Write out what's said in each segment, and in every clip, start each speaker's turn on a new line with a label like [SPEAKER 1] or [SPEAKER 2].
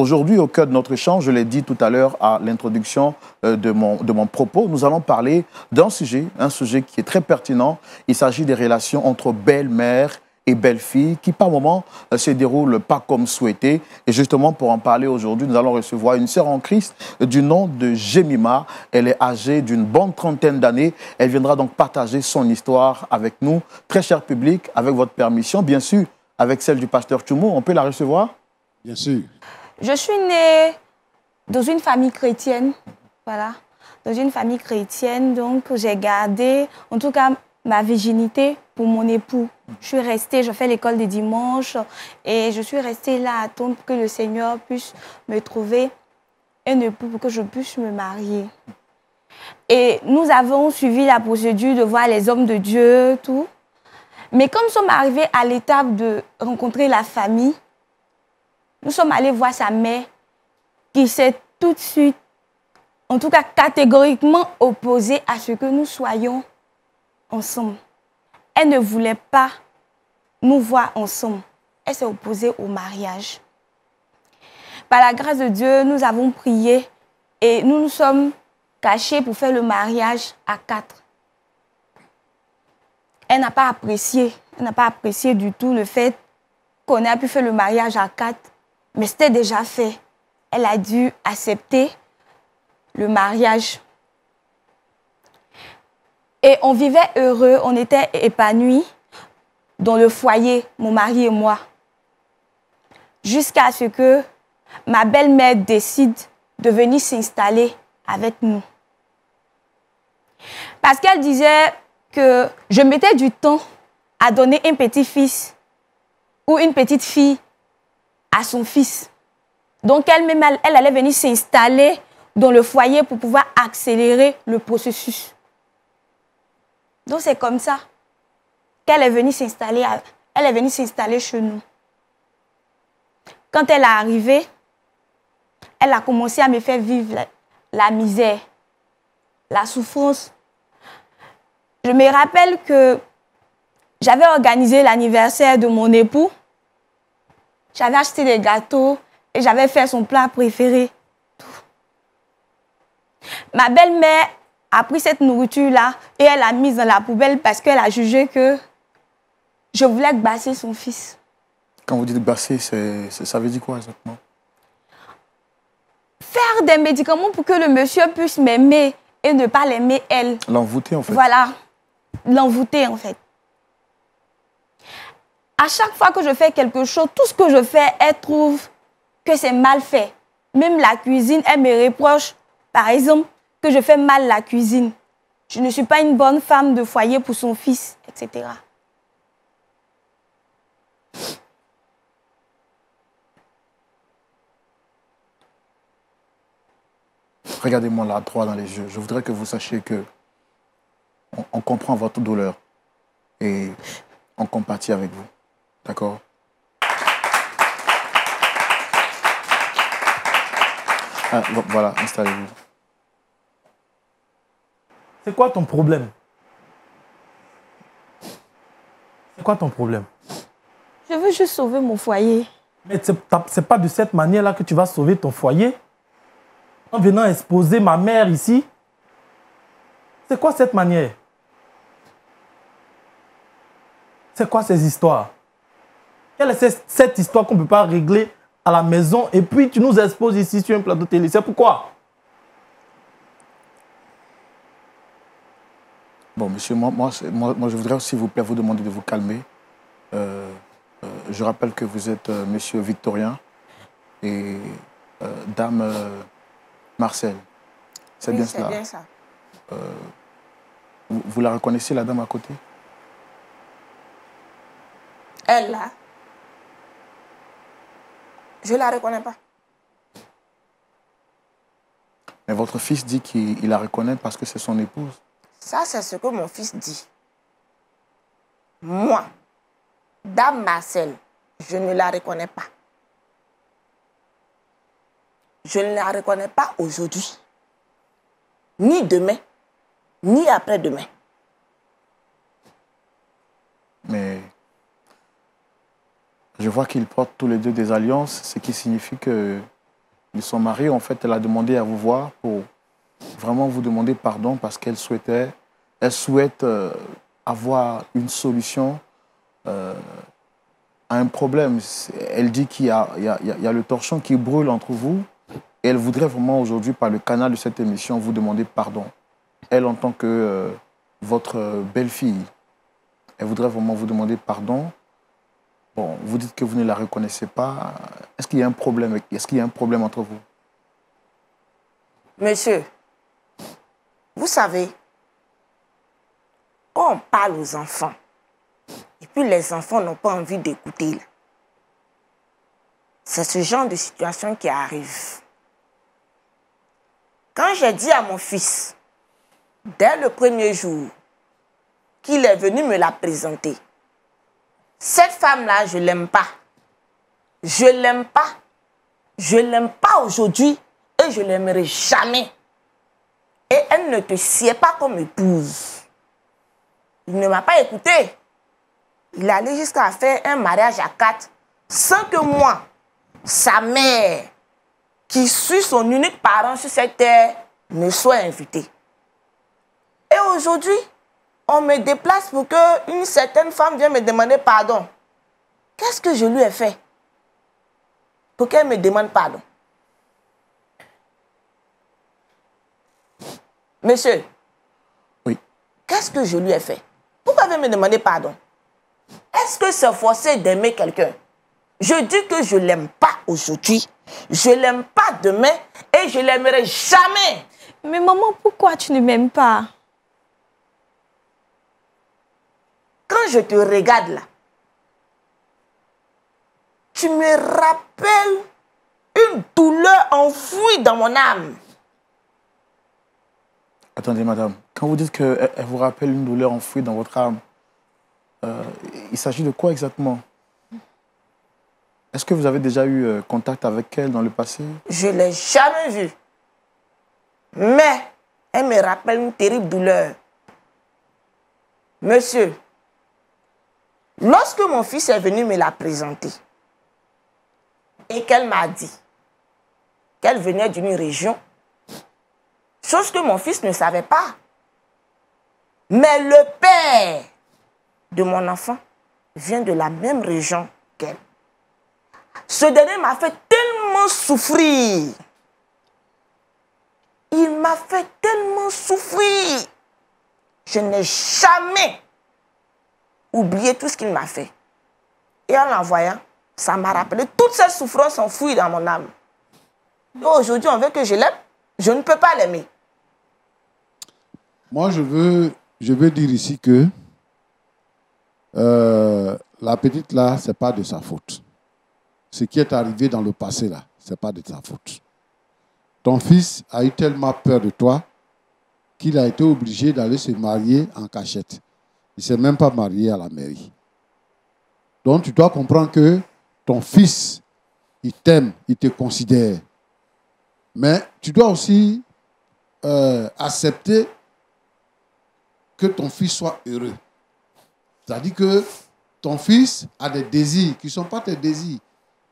[SPEAKER 1] Aujourd'hui, au cœur de notre échange, je l'ai dit tout à l'heure à l'introduction de mon propos, nous allons parler d'un sujet, un sujet qui est très pertinent. Il s'agit des relations entre belle-mère et belle-fille qui, par moments, se déroulent pas comme souhaité. Et justement, pour en parler aujourd'hui, nous allons recevoir une sœur en Christ du nom de Jemima. Elle est âgée d'une bonne trentaine d'années. Elle viendra donc partager son histoire avec nous. Très cher public, avec votre permission, bien sûr, avec celle du pasteur Tchoumou, on peut la recevoir?
[SPEAKER 2] Bien sûr.
[SPEAKER 3] Je suis née dans une famille chrétienne, voilà, dans une famille chrétienne, donc j'ai gardé, en tout cas, ma virginité pour mon époux. Je suis restée, je fais l'école des dimanches et je suis restée là à attendre que le Seigneur puisse me trouver un époux pour que je puisse me marier. Et nous avons suivi la procédure de voir les hommes de Dieu, tout. Mais comme nous sommes arrivés à l'étape de rencontrer la famille, nous sommes allés voir sa mère qui s'est tout de suite, en tout cas catégoriquement opposée à ce que nous soyons ensemble. Elle ne voulait pas nous voir ensemble. Elle s'est opposée au mariage. Par la grâce de Dieu, nous avons prié et nous nous sommes cachés pour faire le mariage à 4. Elle n'a pas apprécié du tout le fait qu'on ait pu faire le mariage à 4. Mais c'était déjà fait. Elle a dû accepter le mariage. Et on vivait heureux, on était épanouis dans le foyer, mon mari et moi. Jusqu'à ce que ma belle-mère décide de venir s'installer avec nous. Parce qu'elle disait que je mettais du temps à donner un petit-fils ou une petite fille à son fils. Donc elle-même, elle allait venir s'installer dans le foyer pour pouvoir accélérer le processus. Donc c'est comme ça qu'elle est venue s'installer. Elle est venue s'installer chez nous. Quand elle est arrivée, elle a commencé à me faire vivre la misère, la souffrance. Je me rappelle que j'avais organisé l'anniversaire de mon époux. J'avais acheté des gâteaux et j'avais fait son plat préféré. Ma belle-mère a pris cette nourriture-là et elle l'a mise dans la poubelle parce qu'elle a jugé que je voulais gbasser son fils.
[SPEAKER 1] Quand vous dites gbasser, ça veut dire quoi exactement?
[SPEAKER 3] Faire des médicaments pour que le monsieur puisse m'aimer et ne pas l'aimer elle.
[SPEAKER 1] L'envoûter en fait.
[SPEAKER 3] Voilà, l'envoûter en fait. À chaque fois que je fais quelque chose, tout ce que je fais, elle trouve que c'est mal fait. Même la cuisine, elle me reproche, par exemple, que je fais mal la cuisine. Je ne suis pas une bonne femme de foyer pour son fils, etc.
[SPEAKER 1] Regardez-moi là, droit dans les yeux. Je voudrais que vous sachiez que on comprend votre douleur et on compatit avec vous. D'accord? Ah, voilà, installez-vous.
[SPEAKER 4] C'est quoi ton problème? C'est quoi ton problème?
[SPEAKER 3] Je veux juste sauver mon foyer.
[SPEAKER 4] Mais c'est pas de cette manière-là que tu vas sauver ton foyer? En venant exposer ma mère ici? C'est quoi cette manière? C'est quoi ces histoires? Quelle est cette histoire qu'on ne peut pas régler à la maison et puis tu nous exposes ici sur un plateau télé? C'est pourquoi?
[SPEAKER 1] Bon, monsieur, moi, je voudrais, s'il vous plaît, vous demander de vous calmer. Je rappelle que vous êtes monsieur Victorien et dame Marcel. C'est bien cela?
[SPEAKER 5] C'est bien ça.
[SPEAKER 1] Vous la reconnaissez, la dame à côté?
[SPEAKER 5] Elle, là, je ne la reconnais pas.
[SPEAKER 1] Mais votre fils dit qu'il la reconnaît parce que c'est son épouse.
[SPEAKER 5] Ça, c'est ce que mon fils dit. Moi, dame Marcel, je ne la reconnais pas. Je ne la reconnais pas aujourd'hui. Ni demain, ni après-demain.
[SPEAKER 1] Mais je vois qu'ils portent tous les deux des alliances, ce qui signifie que de son mari. En fait, elle a demandé à vous voir pour vraiment vous demander pardon parce qu'elle souhaite avoir une solution à un problème. Elle dit qu'il y a le torchon qui brûle entre vous et elle voudrait vraiment aujourd'hui, par le canal de cette émission, vous demander pardon. Elle, en tant que votre belle-fille, elle voudrait vraiment vous demander pardon. Bon, vous dites que vous ne la reconnaissez pas. Est-ce qu'il y a un problème? Est-ce qu'il y a un problème entre vous?
[SPEAKER 5] Monsieur, vous savez, quand on parle aux enfants, et puis les enfants n'ont pas envie d'écouter, c'est ce genre de situation qui arrive. Quand j'ai dit à mon fils, dès le premier jour, qu'il est venu me la présenter, cette femme-là, je ne l'aime pas. Je ne l'aime pas. Je ne l'aime pas aujourd'hui et je ne l'aimerai jamais. Et elle ne te sied pas comme épouse. Il ne m'a pas écouté. Il allait jusqu'à faire un mariage à 4 sans que moi, sa mère, qui suis son unique parent sur cette terre, ne soit invitée. Et aujourd'hui, on me déplace pour qu'une certaine femme vienne me demander pardon. Qu'est-ce que je lui ai fait pour qu'elle me demande pardon? Monsieur,
[SPEAKER 1] oui.
[SPEAKER 5] Qu'est-ce que je lui ai fait? Pourquoi elle vient me demander pardon? Est-ce que c'est forcé d'aimer quelqu'un? Je dis que je ne l'aime pas aujourd'hui, je ne l'aime pas demain et je ne l'aimerai jamais.
[SPEAKER 3] Mais maman, pourquoi tu ne m'aimes pas?
[SPEAKER 5] Quand je te regarde là, tu me rappelles une douleur enfouie dans mon âme.
[SPEAKER 1] Attendez, madame. Quand vous dites qu'elle vous rappelle une douleur enfouie dans votre âme, il s'agit de quoi exactement? Est-ce que vous avez déjà eu contact avec elle dans le passé?
[SPEAKER 5] Je ne l'ai jamais vue. Mais elle me rappelle une terrible douleur. Monsieur, lorsque mon fils est venu me la présenter et qu'elle m'a dit qu'elle venait d'une région, chose que mon fils ne savait pas, mais le père de mon enfant vient de la même région qu'elle. Ce dernier m'a fait tellement souffrir. Il m'a fait tellement souffrir. Je n'ai jamais oublié tout ce qu'il m'a fait. Et en l'envoyant, ça m'a rappelé toutes ces souffrances enfouies dans mon âme. Et aujourd'hui, on veut que je l'aime. Je ne peux pas l'aimer.
[SPEAKER 2] Moi, je veux dire ici que la petite là, ce n'est pas de sa faute. Ce qui est arrivé dans le passé là, ce n'est pas de sa faute. Ton fils a eu tellement peur de toi qu'il a été obligé d'aller se marier en cachette. Il ne s'est même pas marié à la mairie. Donc, tu dois comprendre que ton fils, il t'aime, il te considère. Mais tu dois aussi accepter que ton fils soit heureux. C'est-à-dire que ton fils a des désirs qui ne sont pas tes désirs.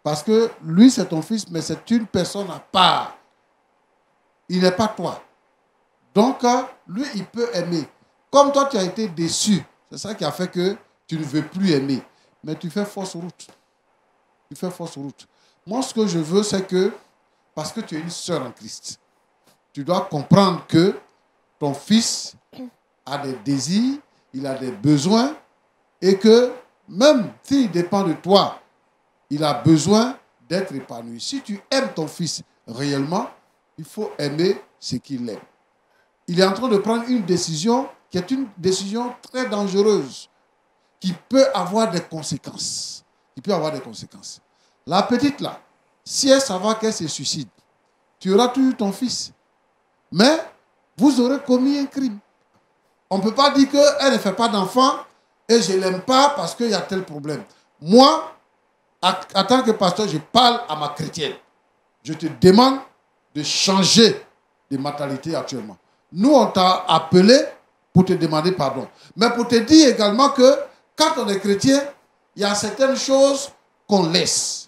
[SPEAKER 2] Parce que lui, c'est ton fils, mais c'est une personne à part. Il n'est pas toi. Donc, lui, il peut aimer. Comme toi, tu as été déçu. C'est ça qui a fait que tu ne veux plus aimer. Mais tu fais fausse route. Tu fais fausse route. Moi, ce que je veux, c'est que, parce que tu es une sœur en Christ, tu dois comprendre que ton fils a des désirs, il a des besoins, et que même s'il dépend de toi, il a besoin d'être épanoui. Si tu aimes ton fils réellement, il faut aimer ce qu'il aime. Il est en train de prendre une décision qui est une décision très dangereuse, qui peut avoir des conséquences. La petite là, si elle savoir qu'elle se suicide, tu auras toujours ton fils. Mais vous aurez commis un crime. On ne peut pas dire qu'elle ne fait pas d'enfant et je ne l'aime pas parce qu'il y a tel problème. Moi, en tant que pasteur, je parle à ma chrétienne. Je te demande de changer de mentalité actuellement. Nous, on t'a appelé pour te demander pardon. Mais pour te dire également que quand on est chrétien, il y a certaines choses qu'on laisse.